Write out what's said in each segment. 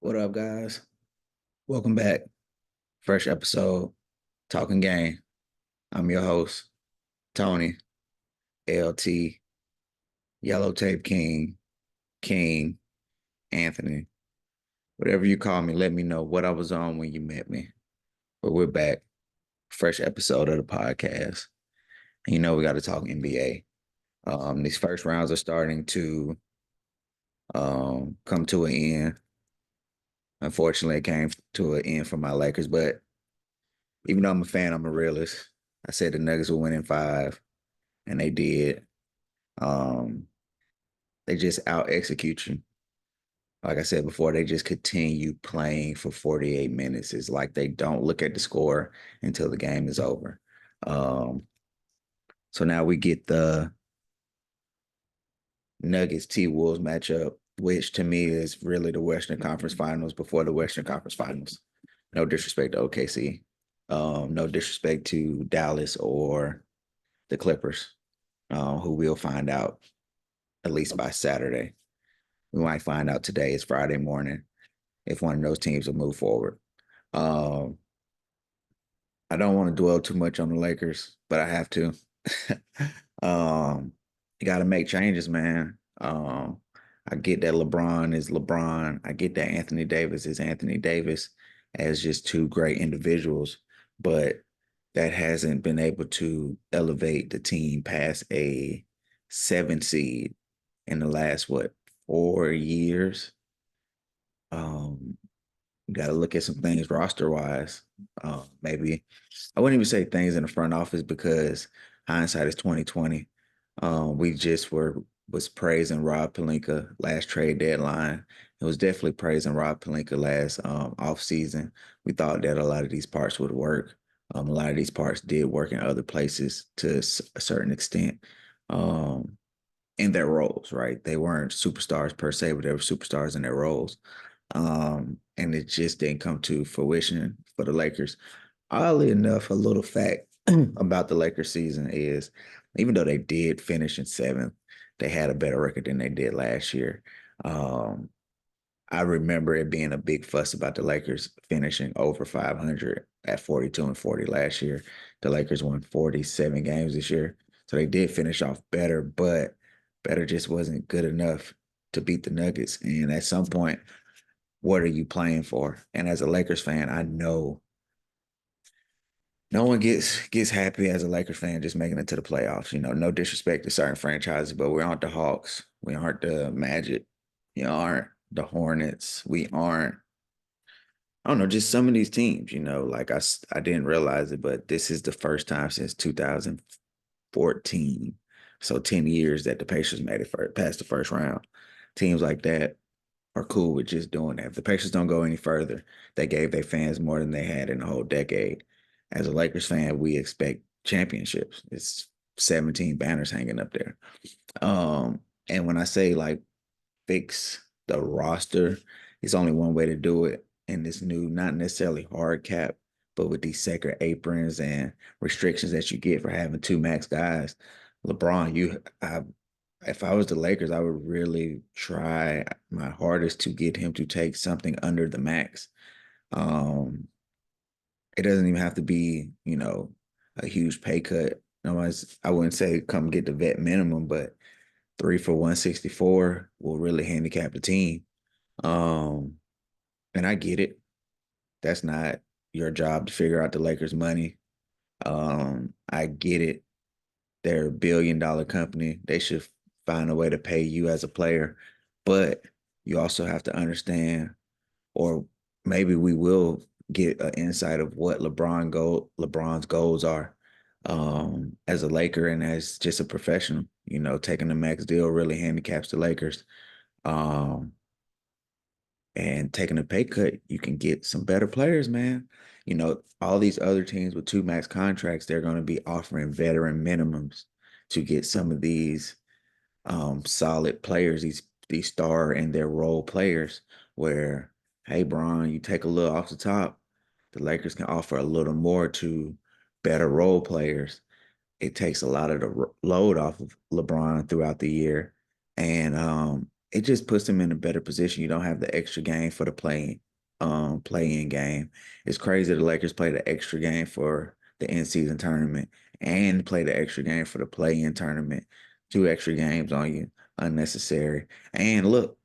What up, guys? Welcome back. Fresh episode, Talking Game. I'm your host, Tony, LT, Yellow Tape King, King, Anthony. Whatever you call me, let me know what I was on when you met me. But we're back. Fresh episode of the podcast. And we got to talk NBA. These first rounds are starting to come to an end. Unfortunately, it came to an end for my Lakers, but even though I'm a fan, I'm a realist. I said the Nuggets will win in five, and they did. Um, they just out execute you. Like I said before, they just continue playing for 48 minutes. It's like they don't look at the score until the game is over. Um, so now we get the Nuggets T Wolves matchup, which to me is really the Western Conference Finals before the Western Conference Finals. No disrespect to OKC. No disrespect to Dallas or the Clippers, who we'll find out at least by Saturday. We might find out today. It's Friday morning if one of those teams will move forward. Um, I don't want to dwell too much on the Lakers, but I have to. You got to make changes, man. I get that LeBron is LeBron. I get that Anthony Davis is Anthony Davis as just two great individuals, but that hasn't been able to elevate the team past a 7 seed in the last, what, 4 years. Um, you got to look at some things roster wise. Maybe I wouldn't even say things in the front office because hindsight is 2020. We just was praising Rob Pelinka last trade deadline. It was definitely praising Rob Pelinka last off season. We thought that a lot of these parts would work. A lot of these parts did work in other places to a certain extent. In their roles, right? They weren't superstars per se, but they were superstars in their roles. And it just didn't come to fruition for the Lakers. Oddly enough, a little fact about the Lakers season is even though they did finish in seventh, they had a better record than they did last year. Um, I remember it being a big fuss about the Lakers finishing over 500 at 42 and 40 last year. The Lakers won 47 games this year. So they did finish off better, but better just wasn't good enough to beat the Nuggets. And at some point, what are you playing for? And as a Lakers fan, I know no one gets happy as a Lakers fan just making it to the playoffs. No disrespect to certain franchises, but we aren't the Hawks. We aren't the Magic. We aren't the Hornets. We aren't. I don't know, just some of these teams. Like I didn't realize it, but this is the first time since 2014, so 10 years that the Pacers made it past the first round. Teams like that are cool with just doing that. If the Pacers don't go any further, they gave their fans more than they had in a whole decade. As a Lakers fan, we expect championships. It's 17 banners hanging up there. And when I say like fix the roster, it's only one way to do it in this new, not necessarily hard cap, but with these sacred aprons and restrictions that you get for having two max guys. LeBron, if I was the Lakers, I would really try my hardest to get him to take something under the max. Um, it doesn't even have to be, a huge pay cut. Otherwise, I wouldn't say come get the vet minimum, but three for 164 will really handicap the team. Um, and I get it. That's not your job to figure out the Lakers' money. I get it. They're a $1 billion company. They should find a way to pay you as a player. But you also have to understand, or maybe we will get an insight of what LeBron's goals are as a Laker and as just a professional. Taking the max deal really handicaps the Lakers. Um, and taking a pay cut, you can get some better players, man. All these other teams with two max contracts, they're going to be offering veteran minimums to get some of these solid players, these star and their role players, where, hey, Bron, you take a little off the top, the Lakers can offer a little more to better role players. It takes a lot of the load off of LeBron throughout the year. And it just puts them in a better position. You don't have the extra game for the play-in game. It's crazy the Lakers play the extra game for the in-season tournament and play the extra game for the play-in tournament. Two extra games on you, unnecessary. And look,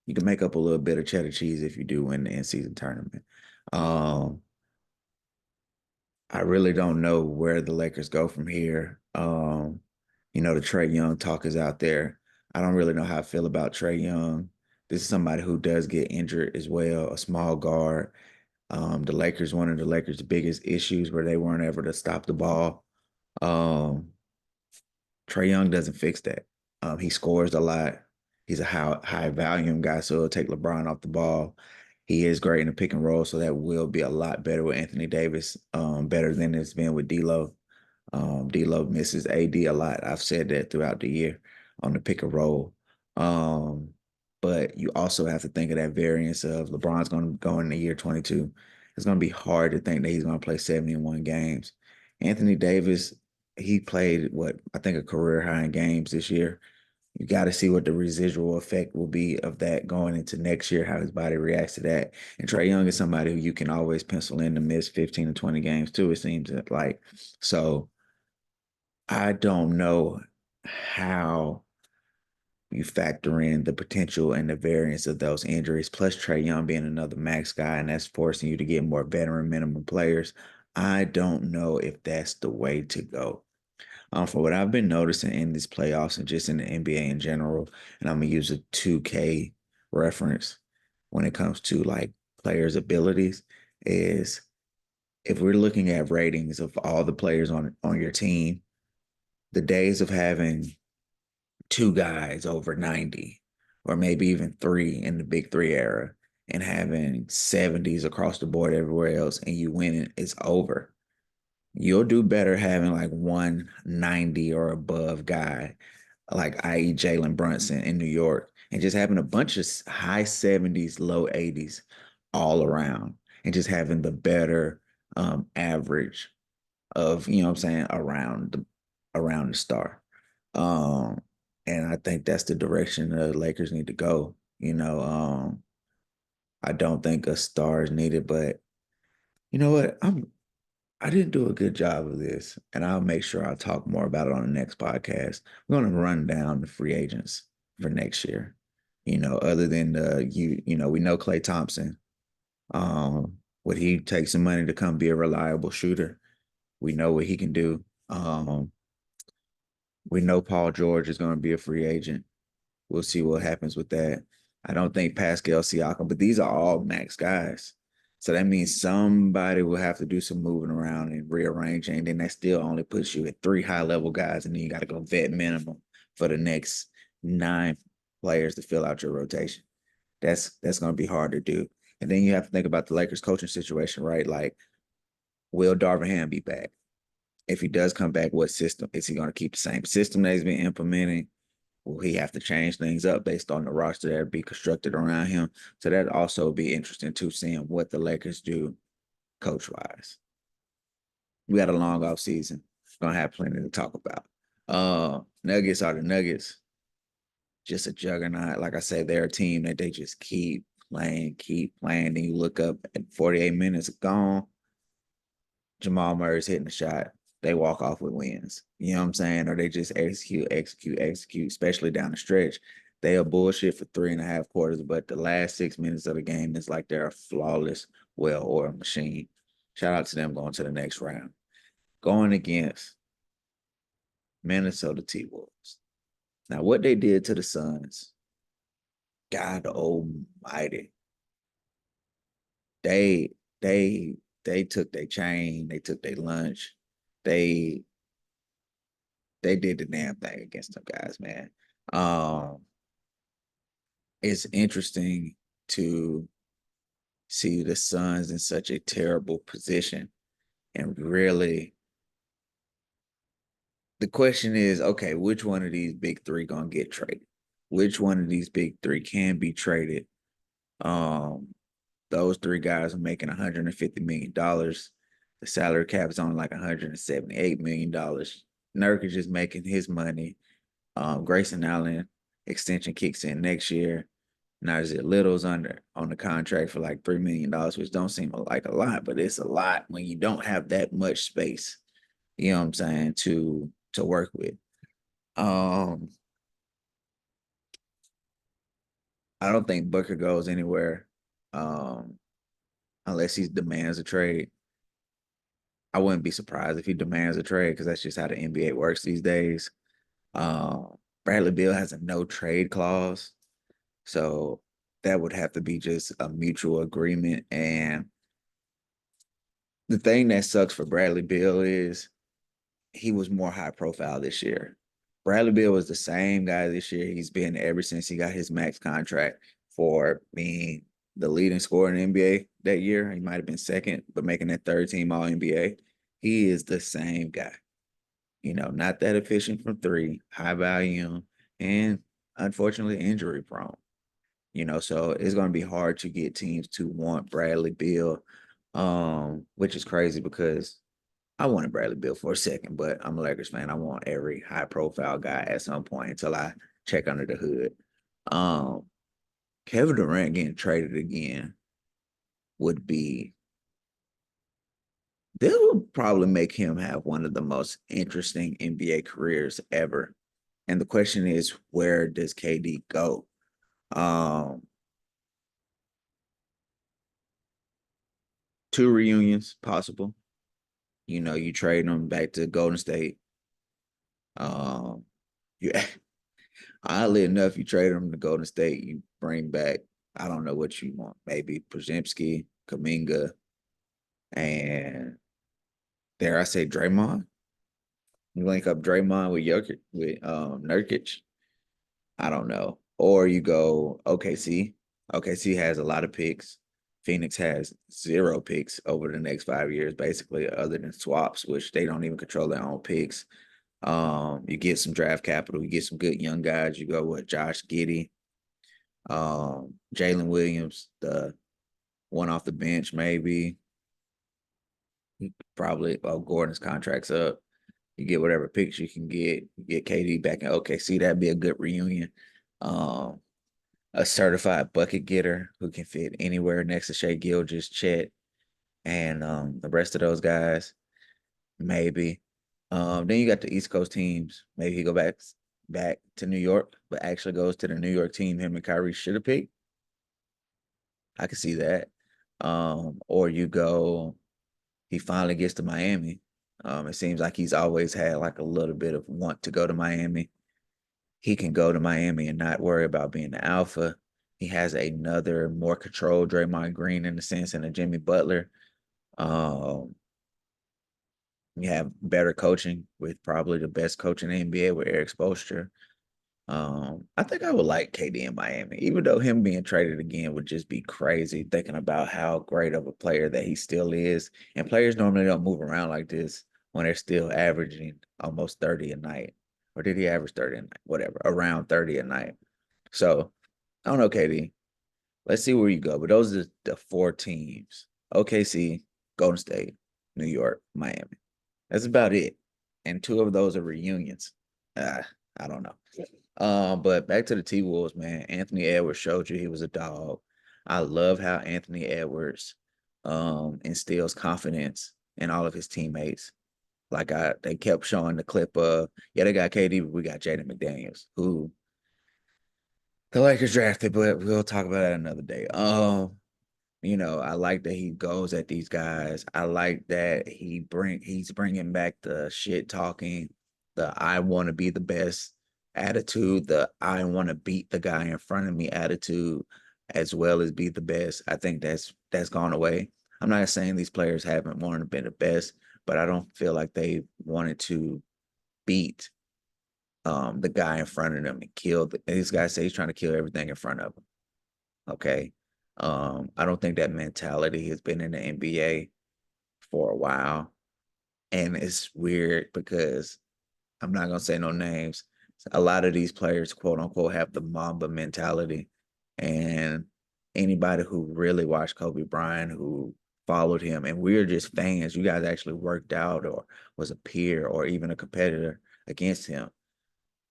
you can make up a little bit of cheddar cheese if you do win the in-season tournament. Um, I really don't know where the Lakers go from here. The Trae Young talk is out there. I don't really know how I feel about Trae Young. This is somebody who does get injured as well, a small guard. One of the Lakers' biggest issues where they weren't able to stop the ball. Um, Trae Young doesn't fix that. He scores a lot. He's a high volume guy, so he'll take LeBron off the ball. He is great in the pick and roll, so that will be a lot better with Anthony Davis, better than it's been with D'Lo. D'Lo misses AD a lot. I've said that throughout the year on the pick and roll. Um, but you also have to think of that variance of LeBron's going to go in the year 22. It's going to be hard to think that he's going to play 71 games. Anthony Davis, he played what I think a career high in games this year. You got to see what the residual effect will be of that going into next year, how his body reacts to that. And Trae Young is somebody who you can always pencil in to miss 15 to 20 games too, it seems like. So I don't know how you factor in the potential and the variance of those injuries, plus Trae Young being another max guy, and that's forcing you to get more veteran minimum players. I don't know if that's the way to go. For what I've been noticing in these playoffs and just in the NBA in general, and I'm gonna use a 2K reference when it comes to like players' abilities, is if we're looking at ratings of all the players on your team, the days of having two guys over 90, or maybe even three in the big three era, and having 70s across the board everywhere else, and you win it, it's over. You'll do better having like 190 or above guy, like i.e. Jalen Brunson in New York, and just having a bunch of high 70s, low 80s all around, and just having the better average of, what I'm saying, around the star. Um, and I think that's the direction the Lakers need to go. I don't think a star is needed, but you know what? I didn't do a good job of this, and I'll make sure I'll talk more about it on the next podcast. We're going to run down the free agents for next year. Other than we know Klay Thompson. Would he take some money to come be a reliable shooter? We know what he can do. We know Paul George is going to be a free agent. We'll see what happens with that. I don't think Pascal Siakam, but these are all max guys. So that means somebody will have to do some moving around and rearranging. And then that still only puts you at three high level guys. And then you got to go vet minimum for the next 9 players to fill out your rotation. That's going to be hard to do. And then you have to think about the Lakers coaching situation, right? Like, will Darvin Ham be back? If he does come back, what system? Is he going to keep the same system that he's been implementing? Will he have to change things up based on the roster that be constructed around him? So that also be interesting too, seeing what the Lakers do coach wise. We got a long off season. Gonna have plenty to talk about. Nuggets are the Nuggets. Just a juggernaut. Like I said, they're a team that they just keep playing. Then you look up at 48 minutes gone. Jamal Murray's hitting the shot. They walk off with wins. You know what I'm saying? Or they just execute, especially down the stretch. They are bullshit for 3.5 quarters, but the last 6 minutes of the game is like they're a flawless, well-oiled machine. Shout out to them going to the next round. Going against Minnesota T-Wolves. Now, what they did to the Suns, God almighty. They took their chain, they took their lunch, they did the damn thing against them guys, man. It's interesting to see the Suns in such a terrible position. And really, the question is, okay, which one of these big three gonna get traded? Which one of these big three can be traded? Those three guys are making $150 million. The salary cap is only like $178 million. Nurkic is making his money. Grayson Allen extension kicks in next year. Nazir Little's under on the contract for like $3 million, which don't seem like a lot, but it's a lot when you don't have that much space. You know what I'm saying, to work with. Um, I don't think Booker goes anywhere um, unless he demands a trade. I wouldn't be surprised if he demands a trade because that's just how the NBA works these days. Bradley Beal has a no trade clause, so that would have to be just a mutual agreement. And the thing that sucks for Bradley Beal is he was more high profile this year. Bradley Beal was the same guy this year. He's been ever since he got his max contract for being the leading scorer in the NBA that year. He might have been second, but making that third team All NBA. He is the same guy. Not that efficient from three, high volume, and unfortunately injury prone. So it's going to be hard to get teams to want Bradley Beal, which is crazy because I wanted Bradley Beal for a second, but I'm a Lakers fan. I want every high profile guy at some point until I check under the hood. Um, Kevin Durant getting traded again would be this would probably make him have one of the most interesting NBA careers ever. And the question is, where does KD go? Um, Two reunions possible. You trade him back to Golden State. Um, yeah, oddly enough, you trade him to Golden State, you bring back, I don't know what you want, maybe Przemski, Kaminga, and dare I say Draymond? You link up Draymond with Jokic, with Nurkic. I don't know. Or you go OKC. OKC has a lot of picks. Phoenix has 0 picks over the next 5 years, basically, other than swaps, which they don't even control their own picks. You get some draft capital, you get some good young guys. You go with Josh Giddey, Jalen Williams, the one off the bench, maybe. Probably Gordon's contract's up. You get whatever picks you can get. You get KD back in OKC. That'd be a good reunion. Um, a certified bucket getter who can fit anywhere next to Shea Gilgeous, Chet, and the rest of those guys, maybe. Then you got the East Coast teams. Maybe he go back to New York, but actually goes to the New York team him and Kyrie should have picked. I can see that. Or you go, he finally gets to Miami. It seems like he's always had like a little bit of want to go to Miami. He can go to Miami and not worry about being the alpha. He has another more controlled Draymond Green in the sense and a Jimmy Butler. Um, you have better coaching with probably the best coach in the NBA with Eric Spoelstra. I think I would like KD in Miami, even though him being traded again would just be crazy, thinking about how great of a player that he still is. And players normally don't move around like this when they're still averaging almost 30 a night. Or did he average 30 a night? Whatever, around 30 a night. So I don't know, KD. Let's see where you go. But those are the 4 teams: OKC, Golden State, New York, Miami. That's about it. And 2 of those are reunions. I don't know. But back to the T Wolves, man. Anthony Edwards showed you he was a dog. I love how Anthony Edwards instills confidence in all of his teammates. Like they kept showing the clip of, yeah, they got KD, but we got Jaden McDaniels, who the Lakers drafted, but we'll talk about that another day. I like that he goes at these guys. I like that he's bringing back the shit talking, the I want to be the best attitude, the I want to beat the guy in front of me attitude, as well as be the best. I think that's gone away. I'm not saying these players haven't wanted to be the best, but I don't feel like they wanted to beat the guy in front of them and kill these guys say he's trying to kill everything in front of them. Okay. I don't think that mentality has been in the NBA for a while. And it's weird because I'm not gonna say no names. A lot of these players, quote unquote, have the Mamba mentality. And anybody who really watched Kobe Bryant, who followed him, and we're just fans, you guys actually worked out or was a peer or even a competitor against him.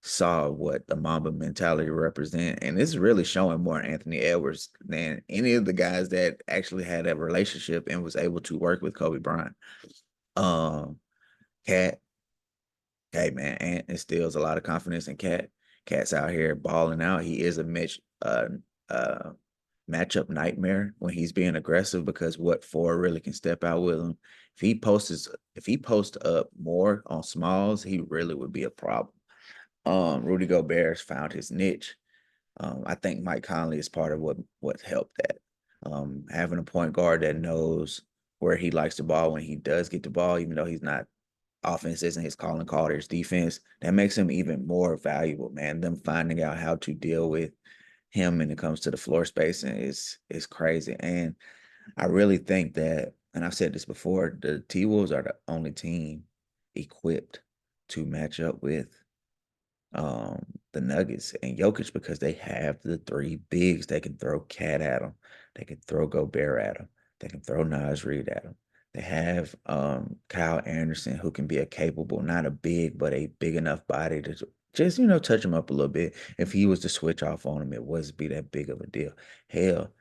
saw what the Mamba mentality represent, and it's really showing more Anthony Edwards than any of the guys that actually had that relationship and was able to work with Kobe Bryant. Um, Cat, hey man, Ant instills a lot of confidence in Cat. Cat's out here balling out. He is a uh, matchup nightmare when he's being aggressive because what four really can step out with him. If he posts up more on smalls, he really would be a problem. Rudy Gobert's found his niche. I think Mike Conley is part of what helped that. Having a point guard that knows where he likes the ball when he does get the ball, even though he's not offense isn't his calling card, his defense, that makes him even more valuable, man. Them finding out how to deal with him when it comes to the floor spacing is crazy. And I really think that, and I've said this before, the T Wolves are the only team equipped to match up with um the Nuggets and Jokic because they have the three bigs. They can throw Cat at them. They can throw Gobert at them. They can throw Nas Reed at them. They have Kyle Anderson who can be a capable, not a big, but a big enough body to just, touch him up a little bit. If he was to switch off on him, it wouldn't be that big of a deal. Hell,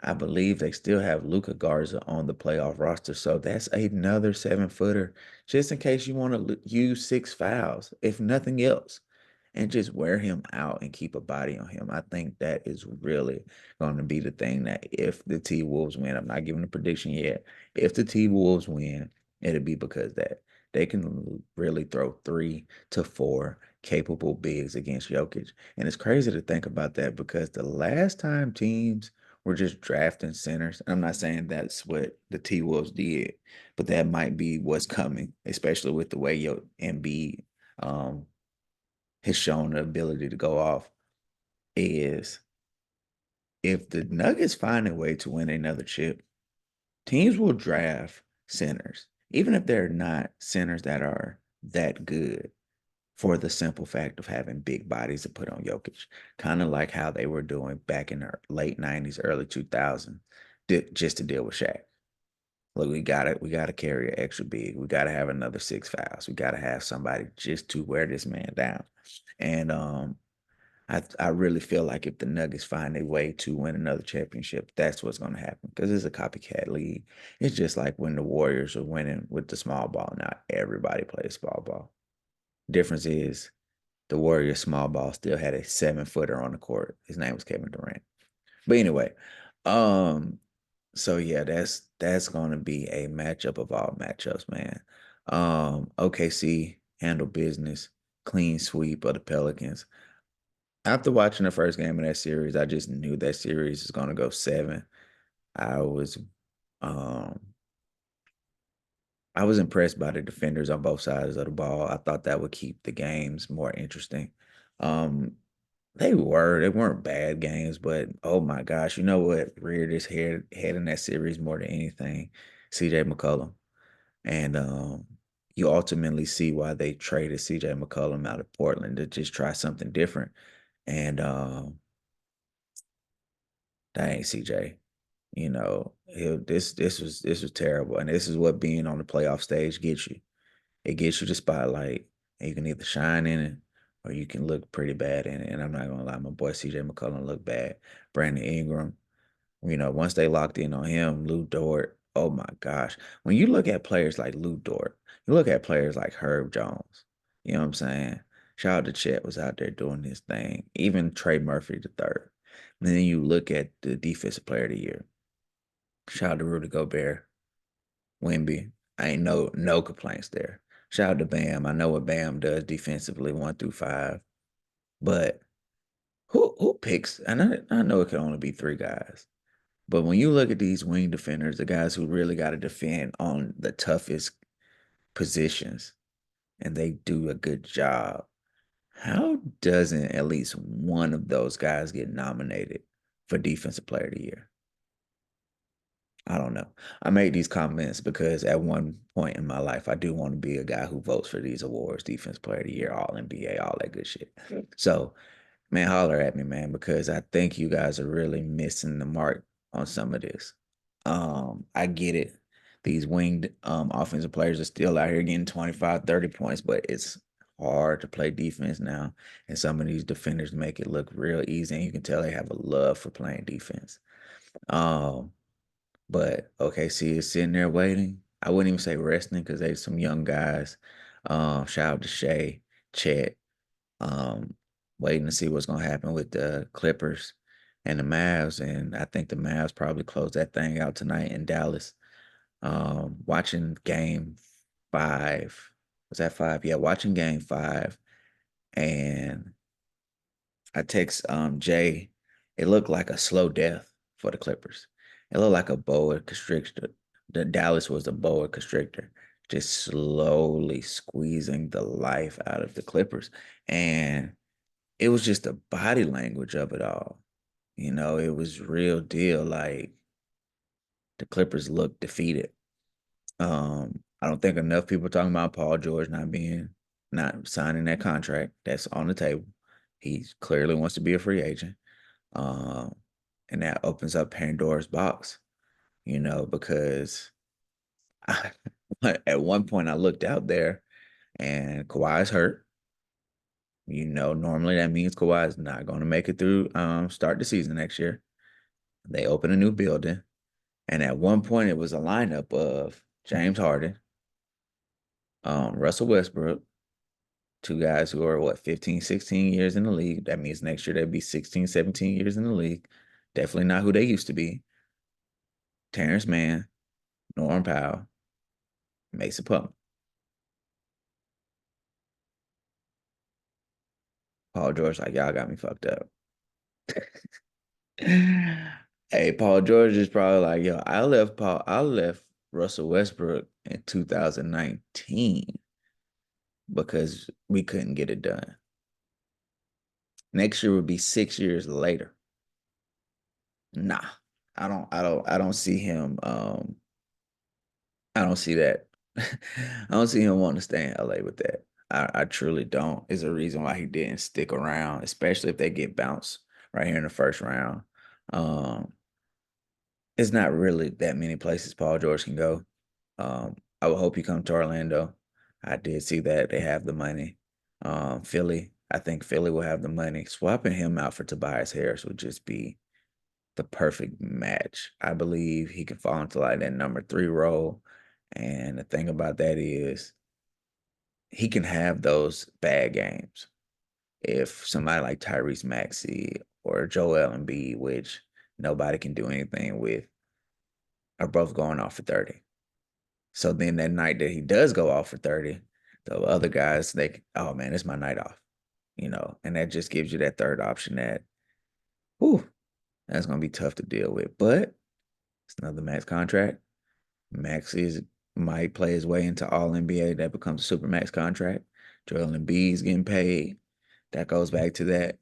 I believe they still have Luca Garza on the playoff roster. So that's another 7-footer, just in case you want to use 6 fouls, if nothing else, and just wear him out and keep a body on him. I think that is really going to be the thing that if the T Wolves win, I'm not giving a prediction yet. If the T Wolves win, it'll be because that they can really throw 3 to 4 capable bigs against Jokic. And it's crazy to think about that because the last time teams were just drafting centers, and I'm not saying that's what the T Wolves did, but that might be what's coming, especially with the way your Embiid um, has shown the ability to go off, is if the Nuggets find a way to win another chip, teams will draft centers, even if they're not centers that are that good, for the simple fact of having big bodies to put on Jokic, kind of like how they were doing back in the late 90s, early 2000s, just to deal with Shaq. Look, we gotta carry an extra big. We gotta have another 6 fouls. We gotta have somebody just to wear this man down. And I really feel like if the Nuggets find a way to win another championship, that's what's going to happen because it's a copycat league. It's just like when the Warriors are winning with the small ball. Now everybody plays small ball. Difference is the Warriors small ball still had a 7-footer on the court. His name was Kevin Durant. But anyway, um, so yeah, that's going to be a matchup of all matchups, man. OKC handle business, clean sweep of the Pelicans. After watching the first game of that series, I just knew that series is going to go 7. I was um I was impressed by the defenders on both sides of the ball. I thought that would keep the games more interesting. Um they weren't bad games, but oh my gosh, you know what reared its head in that series more than anything? CJ McCollum. And you ultimately see why they traded CJ McCollum out of Portland to just try something different. And dang, CJ. This was terrible, and this is what being on the playoff stage gets you. It gets you the spotlight, and you can either shine in it or you can look pretty bad in it. And I'm not gonna lie, my boy CJ McCollum looked bad. Brandon Ingram, once they locked in on him, Lou Dort. Oh my gosh, when you look at players like Lou Dort, you look at players like Herb Jones. You know what I'm saying? Shout out to Chet was out there doing his thing. Even Trey Murphy the third. And then you look at the defensive player of the year. Shout out to Rudy Gobert, Wimby. I ain't no complaints there. Shout out to Bam. I know what Bam does defensively, 1 through 5. But who picks? And I know it can only be 3 guys. But when you look at these wing defenders, the guys who really got to defend on the toughest positions, and they do a good job, how doesn't at least one of those guys get nominated for Defensive Player of the Year? I don't know. I made these comments because at one point in my life, I do want to be a guy who votes for these awards, Defense Player of the Year, All NBA, all that good shit. So, man, holler at me, man, because I think you guys are really missing the mark on some of this. I get it. These winged offensive players are still out here getting 25, 30 points, but it's hard to play defense now, and some of these defenders make it look real easy, and you can tell they have a love for playing defense. Um, but OKC is sitting there waiting. I wouldn't even say resting because there's some young guys. Shout out to Shea, Chet, um, waiting to see what's gonna happen with the Clippers and the Mavs. And I think the Mavs probably close that thing out tonight in Dallas. Watching game five. Was that five? Yeah, watching game five. And I text Jay, it looked like a slow death for the Clippers. It looked like a boa constrictor. The Dallas was a boa constrictor, just slowly squeezing the life out of the Clippers. And it was just the body language of it all. It was real deal. Like the Clippers looked defeated. I don't think enough people talking about Paul George not signing that contract. That's on the table. He clearly wants to be a free agent. Um, and that opens up Pandora's box, because I, at one point I looked out there and Kawhi's hurt. Normally that means Kawhi is not going to make it through start the season next year. They open a new building. And at one point it was a lineup of James Harden, Russell Westbrook, two guys who are 15, 16 years in the league. That means next year they'll be 16, 17 years in the league. Definitely not who they used to be. Terrence Mann, Norm Powell, Mason Plumlee. Paul George, like, y'all got me fucked up. Hey, Paul George is probably like, yo, I left Russell Westbrook in 2019 because we couldn't get it done. Next year would be 6 years later. Nah, I don't see him. I don't see that. I don't see him wanting to stay in LA with that. I truly don't. Is a reason why he didn't stick around, especially if they get bounced right here in the first round. Um, it's not really that many places Paul George can go. I would hope he come to Orlando. I did see that they have the money. Philly, I think Philly will have the money. Swapping him out for Tobias Harris would just be the perfect match. I believe he can fall into like that number 3 role. And the thing about that is he can have those bad games. If somebody like Tyrese Maxey or Joel Embiid, which nobody can do anything with, are both going off for 30. So then that night that he does go off for 30, the other guys, oh man, it's my night off, and that just gives you that third option that, whew, that's going to be tough to deal with. But it's another max contract. Might play his way into all NBA. That becomes a super max contract. Joel Embiid's getting paid. That goes back to that.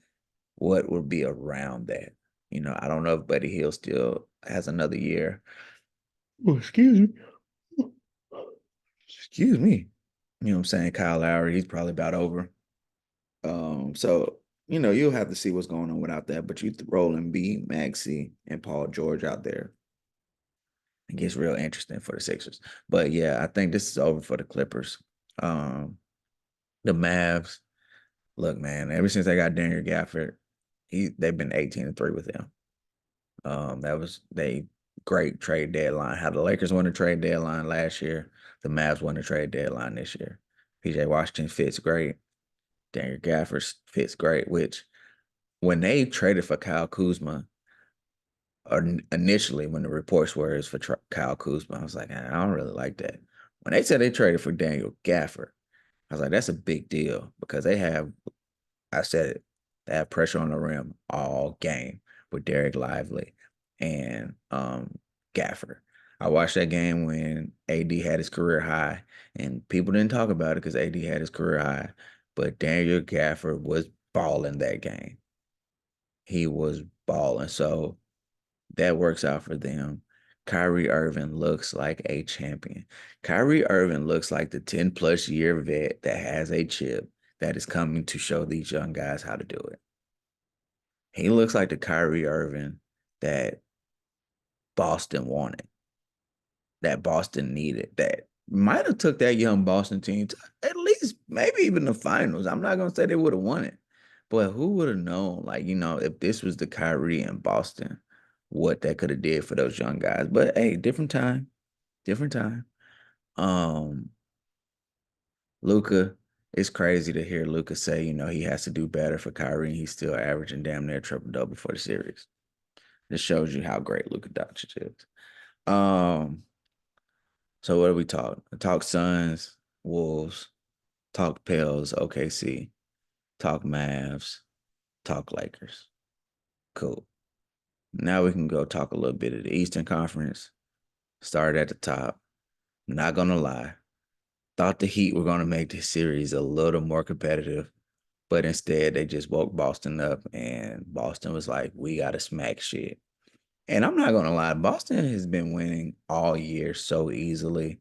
What would be around that? I don't know if Buddy Hill still has another year. Oh, excuse me. Excuse me. You know what I'm saying? Kyle Lowry, he's probably about over. So you'll have to see what's going on without that. But you roll Embiid, Maxey, and Paul George out there. It gets real interesting for the Sixers. But yeah, I think this is over for the Clippers. The Mavs, look, man, ever since they got Daniel Gafford, they've been 18-3 with him. That was they great trade deadline. How the Lakers won the trade deadline last year, the Mavs won the trade deadline this year. PJ Washington fits great. Daniel Gafford fits great, which when they traded for Kyle Kuzma, or initially when the reports were is for Kyle Kuzma, I was like, I don't really like that. When they said they traded for Daniel Gafford, I was like, that's a big deal because I said it, they have pressure on the rim all game with Derek Lively and Gafford. I watched that game when AD had his career high, and people didn't talk about it because AD had his career high, but Daniel Gafford was balling that game. He was balling. So that works out for them. Kyrie Irving looks like a champion. Kyrie Irving looks like the 10+ year vet that has a chip that is coming to show these young guys how to do it. He looks like the Kyrie Irving that Boston wanted, that Boston needed, that might have took that young Boston team to at least series, maybe even the finals. I'm not gonna say they would have won it, but who would have known? Like, if this was the Kyrie in Boston, what that could have did for those young guys. But hey, different time, different time. Um, Luca, it's crazy to hear Luca say, he has to do better for Kyrie, and he's still averaging damn near triple double for the series. This shows you how great Luca Doncic is. Um, so what do we talk? Talk Suns, Wolves, talk Pels, OKC, talk Mavs, talk Lakers. Cool. Now we can go talk a little bit of the Eastern Conference. Start at the top. Not gonna lie. Thought the Heat were gonna make this series a little more competitive, but instead they just woke Boston up and Boston was like, we gotta smack shit. And I'm not gonna lie, Boston has been winning all year so easily.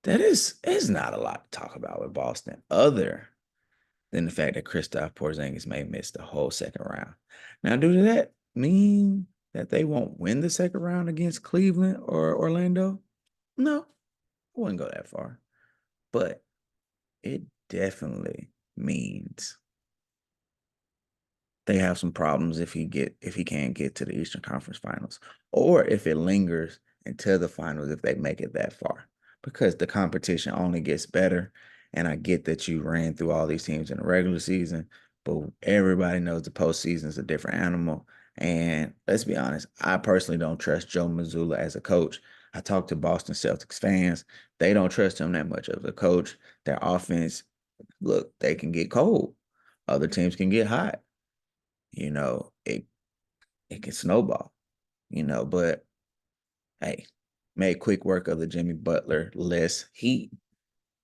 That is not a lot to talk about with Boston, other than the fact that Kristaps Porzingis may miss the whole second round. Now, does that mean that they won't win the second round against Cleveland or Orlando? No, I wouldn't go that far. But it definitely means they have some problems if he can't get to the Eastern Conference Finals, or if it lingers until the finals if they make it that far, because the competition only gets better. And I get that you ran through all these teams in the regular season, but everybody knows the postseason is a different animal. And let's be honest, I personally don't trust Joe Mazzulla as a coach. I talked to Boston Celtics fans; they don't trust him that much as a coach. Their offense, look, they can get cold. Other teams can get hot. It can snowball, but hey, made quick work of the Jimmy Butler less heat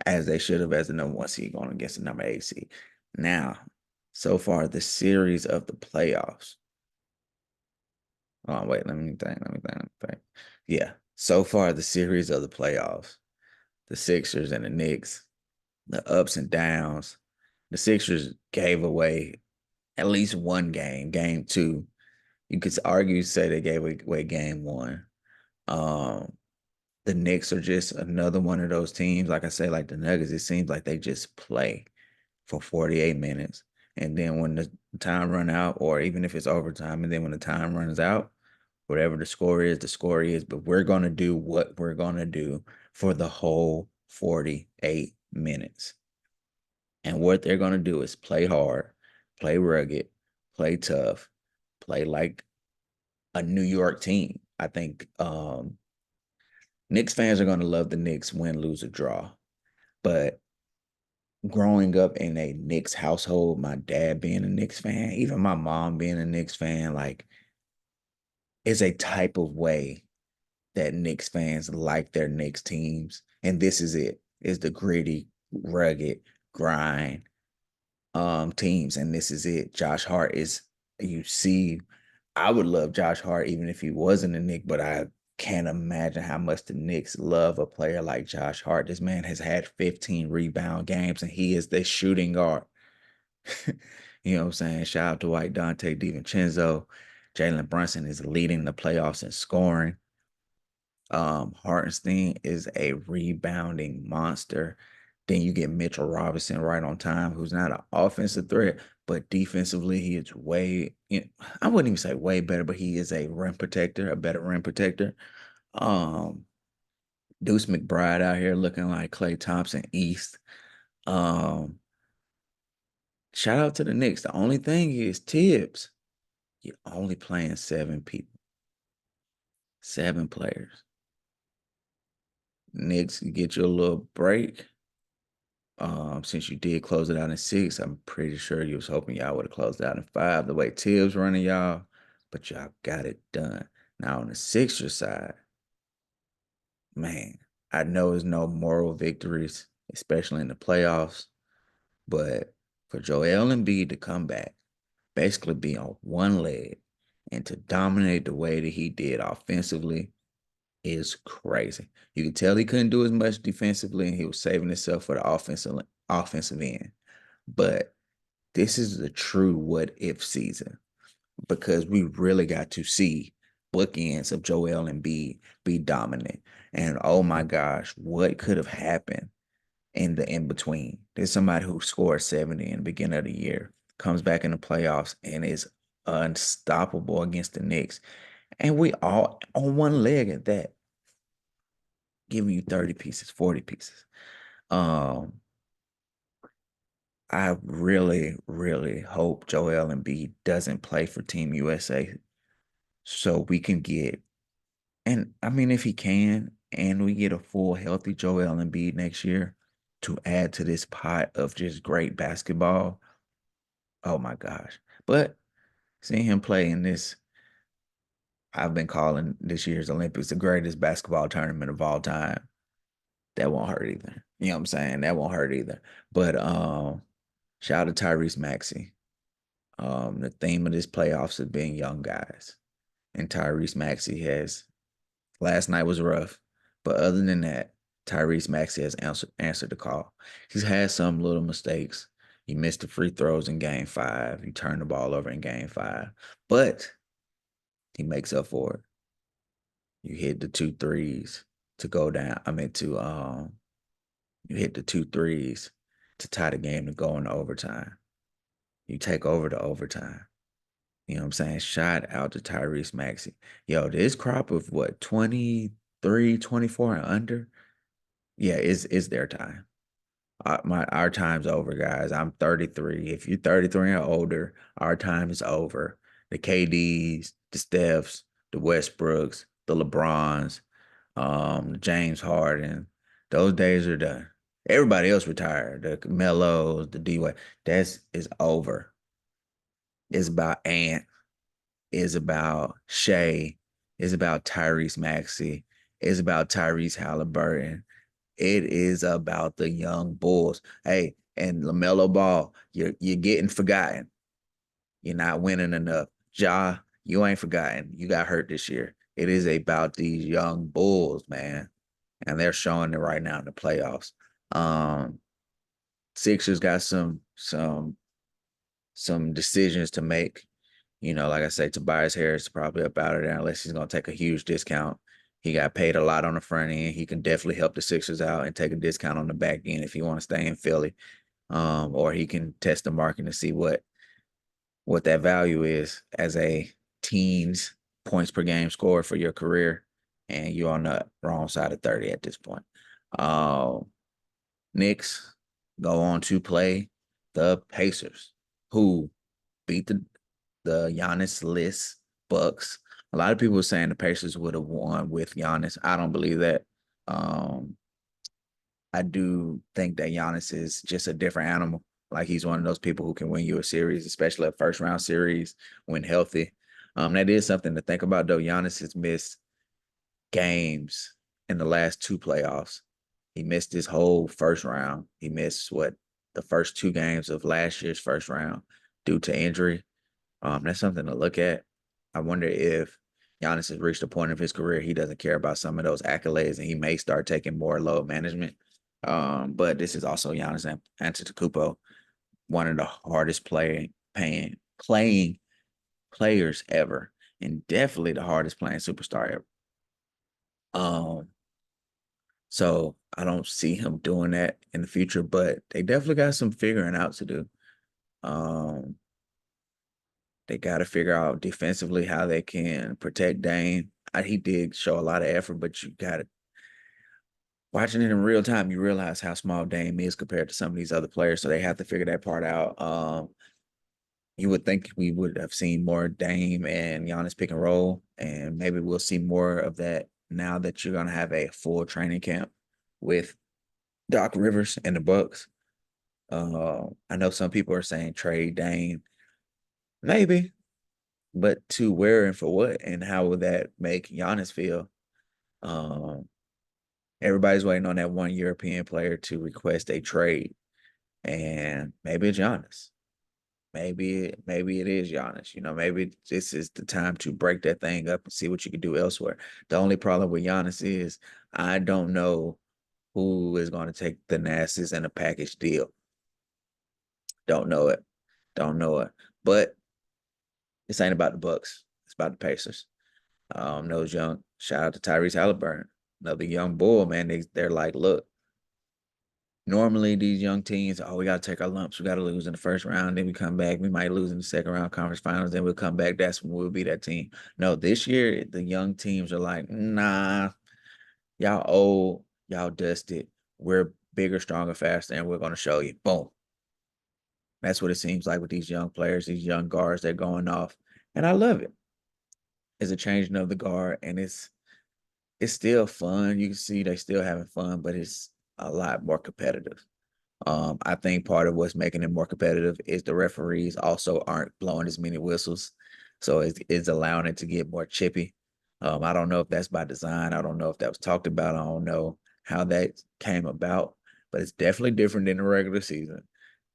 as they should have as the number 1 seed going against the number 8 seed. Now, so far, the series of the playoffs. Oh, wait, let me think. Yeah, so far, the series of the playoffs, the Sixers and the Knicks, the ups and downs. The Sixers gave away at least one game, game two. You could argue, say they gave away game one. Um, the Knicks are just another one of those teams. Like I say, like the Nuggets, it seems like they just play for 48 minutes. And then when the time run out, or even if it's overtime, and then when the time runs out, whatever the score is, the score is. But we're gonna do what we're gonna do for the whole 48 minutes. And what they're gonna do is play hard, play rugged, play tough, play like a New York team. I think Knicks fans are going to love the Knicks win, lose, or draw. But growing up in a Knicks household, my dad being a Knicks fan, even my mom being a Knicks fan, like, is a type of way that Knicks fans like their Knicks teams. And this is it. Is the gritty, rugged, grind teams. And this is it. Josh Hart is, you see, I would love Josh Hart even if he wasn't a Knick, but I can't imagine how much the Knicks love a player like Josh Hart. This man has had 15 rebound games and he is the shooting guard. You know what I'm saying? Shout out to White Dante DiVincenzo. Jalen Brunson is leading the playoffs in scoring. Hartenstein is a rebounding monster. Then you get Mitchell Robinson right on time, who's not an offensive threat, but defensively, he is I wouldn't even say way better, but he is a rim protector, a better rim protector. Um, Deuce McBride out here looking like Klay Thompson East. Um, Shout out to the Knicks. The only thing is Tibbs. You're only playing 7 people, 7 players. Knicks get you a little break. Since you did close it out in 6, I'm pretty sure you was hoping y'all would have closed out in 5, the way Tibbs running y'all, but y'all got it done. Now on the Sixers side, man, I know there's no moral victories, especially in the playoffs, but for Joel Embiid to come back, basically be on one leg, and to dominate the way that he did offensively is crazy. You could tell he couldn't do as much defensively, and he was saving himself for the offensive end. But this is the true what if season, because we really got to see bookends of Joel Embiid be dominant. And oh my gosh, what could have happened in the in between. There's somebody who scored 70 in the beginning of the year, comes back in the playoffs and is unstoppable against the Knicks. And we all on one leg at that, giving you 30 pieces, 40 pieces. Um, I really, really hope Joel Embiid doesn't play for Team USA so we can get, and I mean, if he can, and we get a full healthy Joel Embiid next year to add to this pot of just great basketball. Oh my gosh. But seeing him play in this, I've been calling this year's Olympics the greatest basketball tournament of all time. That won't hurt either. You know what I'm saying? That won't hurt either. But shout out to Tyrese Maxey. The theme of this playoffs has been young guys. And Tyrese Maxey has last night was rough, but other than that, Tyrese Maxey has answered the call. He's had some little mistakes. He missed the free throws in game 5. He turned the ball over in game 5. But he makes up for it. You hit the two threes to go down. I mean to you hit the two threes to tie the game to go into overtime. You take over the overtime. You know what I'm saying? Shout out to Tyrese Maxey. Yo, this crop of what, 23, 24 and under? Yeah, it's their time. Our time's over, guys. I'm 33. If you're 33 and older, our time is over. The KDs, the Stephs, the Westbrooks, the LeBrons, James Harden, those days are done. Everybody else retired. The Melos, the D Wade, that's is over. It's about Ant. It's about Shea. It's about Tyrese Maxey. It's about Tyrese Halliburton. It is about the young Bulls. Hey, and LaMelo Ball, you're getting forgotten. You're not winning enough. Ja, you ain't forgotten. You got hurt this year. It is about these young Bulls, man. And they're showing it right now in the playoffs. Um, Sixers got some decisions to make. You know, like I say, Tobias Harris is probably up out of there unless he's gonna take a huge discount. He got paid a lot on the front end. He can definitely help the Sixers out and take a discount on the back end if he want to stay in Philly. Or he can test the market to see what that value is as a teens points per game scorer for your career, and you're on the wrong side of 30 at this point. Um, Knicks go on to play the Pacers, who beat the Giannis list Bucks. A lot of people were saying the Pacers would have won with Giannis. I don't believe that. Um, I do think that Giannis is just a different animal. Like he's one of those people who can win you a series, especially a first round series when healthy. That is something to think about though. Giannis has missed games in the last 2 playoffs. He missed his whole first round. He missed the first 2 games of last year's first round due to injury. That's something to look at. I wonder if Giannis has reached a point of his career he doesn't care about some of those accolades, and he may start taking more load management. But this is also Giannis Antetokounmpo, one of the hardest playing players ever, and definitely the hardest playing superstar ever. Um, so I don't see him doing that in the future, but they definitely got some figuring out to do. Um, They got to figure out defensively how they can protect Dame. He did show a lot of effort, but you got to watching it in real time. You realize how small Dame is compared to some of these other players, so they have to figure that part out. You would think we would have seen more Dame and Giannis pick and roll, and maybe we'll see more of that now that you're gonna have a full training camp with Doc Rivers and the Bucks. I know some people are saying trade Dame, maybe, but to where and for what, and how would that make Giannis feel? Um, Everybody's waiting on that one European player to request a trade, and maybe it's Giannis. Maybe it is Giannis. You know, maybe this is the time to break that thing up and see what you can do elsewhere. The only problem with Giannis is I don't know who is going to take the Nasties and a package deal. Don't know it. Don't know it. But this ain't about the Bucks. It's about the Pacers. Those young shout out to Tyrese Halliburton, another young bull, man. They're like, look, Normally, these young teams, oh, we got to take our lumps. We got to lose in the first round. Then we come back. We might lose in the second round conference finals. Then we'll come back. That's when we'll be that team. No, this year, the young teams are like, nah, y'all old, y'all dusted. We're bigger, stronger, faster, and we're going to show you. Boom. That's what it seems like with these young players, these young guards, they're going off. And I love it. It's a changing of the guard, and it's still fun. You can see they still having fun, but it's a lot more competitive. I think part of what's making it more competitive is the referees also aren't blowing as many whistles, so it's allowing it to get more chippy. I don't know if that's by design. I don't know if that was talked about. I don't know how that came about, but it's definitely different than the regular season,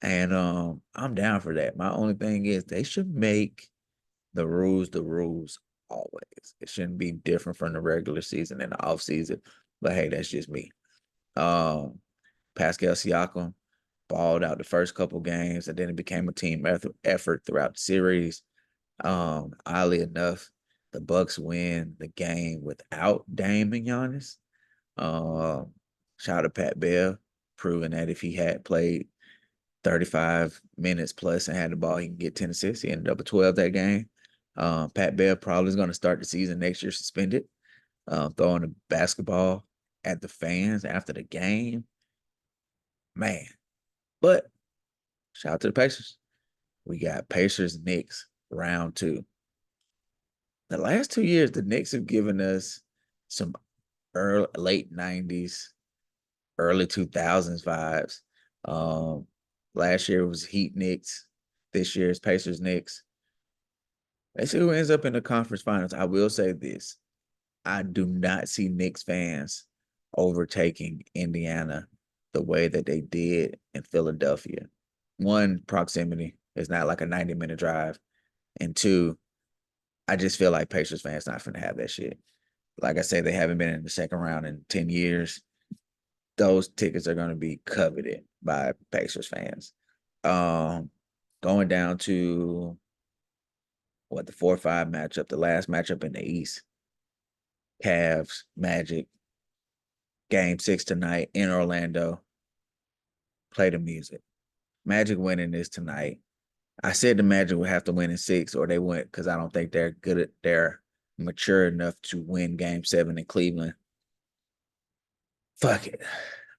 and I'm down for that. My only thing is they should make the rules always. It shouldn't be different from the regular season and the off season. But hey, that's just me. Um, Pascal Siakam balled out the first couple games, and then it became a team effort throughout the series. Oddly enough, the Bucks win the game without Dame and Giannis. Um, Shout out to Pat Bev, proving that if he had played 35 minutes plus and had the ball, he can get 10 assists. He ended up with 12 that game. Pat Bev probably is going to start the season next year suspended, throwing the basketball at the fans after the game. Man, but shout out to the Pacers. We got Pacers Knicks round two. The last 2 years, the Knicks have given us some early late 90s, early 2000s vibes. Um, Last year was Heat Knicks. This year is Pacers Knicks. Let's see who ends up in the conference finals. I will say this. I do not see Knicks fans overtaking Indiana the way that they did in Philadelphia. One, proximity is not like a 90-minute drive. And two, I just feel like Pacers fans not finna have that shit. Like I said, they haven't been in the second round in 10 years. Those tickets are gonna be coveted by Pacers fans. Um, Going down to what, the 4-5 matchup, the last matchup in the East. Cavs, Magic, game 6 tonight in Orlando. Play the music. Magic winning this tonight. I said the Magic would have to win in 6 or they went because I don't think they're mature enough to win game 7 in Cleveland. Fuck it.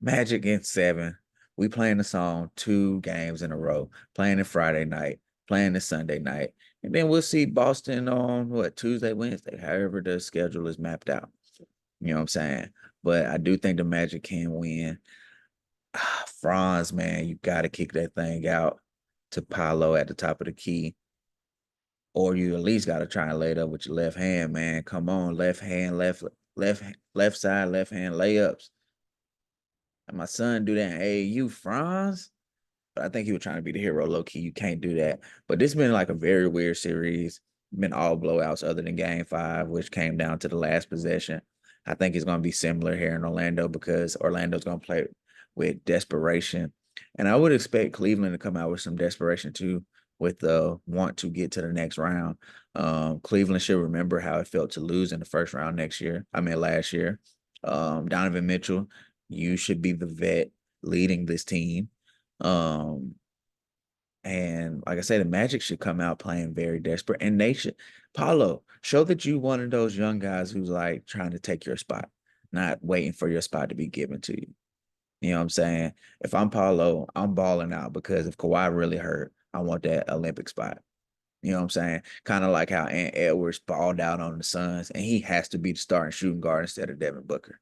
Magic in 7. We playing the song 2 games in a row, playing it Friday night, playing it Sunday night. And then we'll see Boston on what, Tuesday, Wednesday, however the schedule is mapped out. You know what I'm saying? But I do think the Magic can win. Franz, man, you got to kick that thing out to Paolo at the top of the key. Or you at least got to try and lay it up with your left hand, man. Come on, left hand, left side, left hand layups. And my son do that in AAU, Franz. But I think he was trying to be the hero, low key. You can't do that. But this has been like a very weird series. Been all blowouts other than game 5, which came down to the last possession. I think it's going to be similar here in Orlando because Orlando's going to play with desperation. And I would expect Cleveland to come out with some desperation too, with the want to get to the next round. Cleveland should remember how it felt to lose in the first round last year. Donovan Mitchell, you should be the vet leading this team. Um, and like I said, the Magic should come out playing very desperate. And they should, Paulo, show that you one of those young guys who's like trying to take your spot, not waiting for your spot to be given to you. You know what I'm saying? If I'm Paulo, I'm balling out because if Kawhi really hurt, I want that Olympic spot. You know what I'm saying? Kind of like how Ant Edwards balled out on the Suns, and he has to be the starting shooting guard instead of Devin Booker.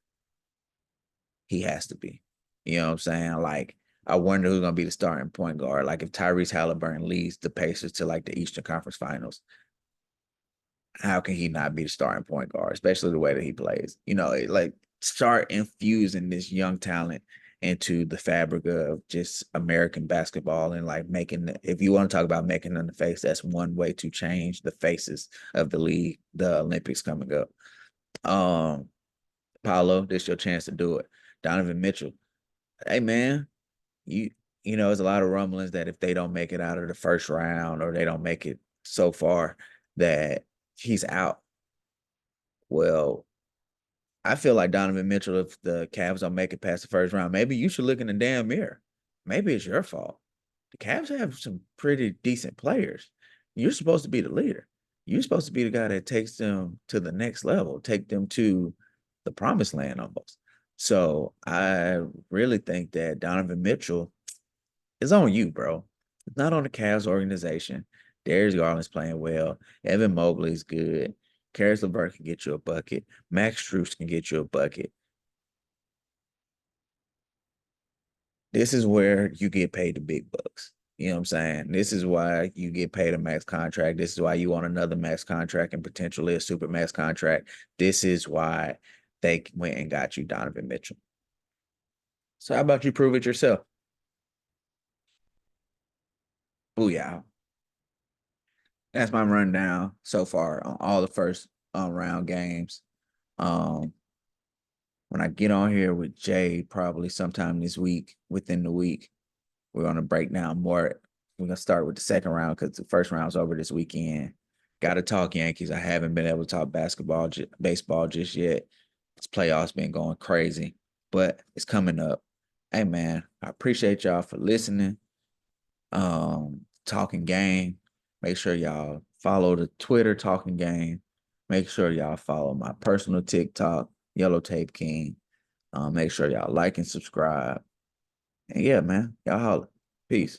He has to be. You know what I'm saying? Like, I wonder who's gonna be the starting point guard. Like, if Tyrese Halliburton leads the Pacers to like the Eastern Conference Finals, how can he not be the starting point guard, especially the way that he plays? Like start infusing this young talent into the fabric of just American basketball and like if you want to talk about making them the face, that's one way to change the faces of the league, the Olympics coming up. Um, Paolo, this is your chance to do it. Donovan Mitchell, hey man, you there's a lot of rumblings that if they don't make it out of the first round or they don't make it so far, that he's out. Well, I feel like Donovan Mitchell, if the Cavs don't make it past the first round, maybe you should look in the damn mirror. Maybe it's your fault. The Cavs have some pretty decent players. You're supposed to be the leader. You're supposed to be the guy that takes them to the next level, take them to the promised land almost. So I really think that Donovan Mitchell is on you, bro. It's not on the Cavs organization. Darius Garland's playing well. Evan Mobley's good. Karis LeVert can get you a bucket. Max Strus can get you a bucket. This is where you get paid the big bucks. You know what I'm saying? This is why you get paid a max contract. This is why you want another max contract and potentially a super max contract. This is why they went and got you Donovan Mitchell. So how about you prove it yourself? Booyah. That's my rundown so far on all the first round games. Um, when I get on here with Jay, probably sometime this week, within the week, we're gonna break down more. We're gonna start with the second round because the first round's over this weekend. Got to talk Yankees. I haven't been able to talk basketball, baseball just yet. This playoffs been going crazy, but it's coming up. Hey man, I appreciate y'all for listening. Talking Game. Make sure y'all follow the Twitter Talking Game. Make sure y'all follow my personal TikTok, Yellow Tape King. Make sure y'all like and subscribe. And yeah, man, y'all holla. Peace.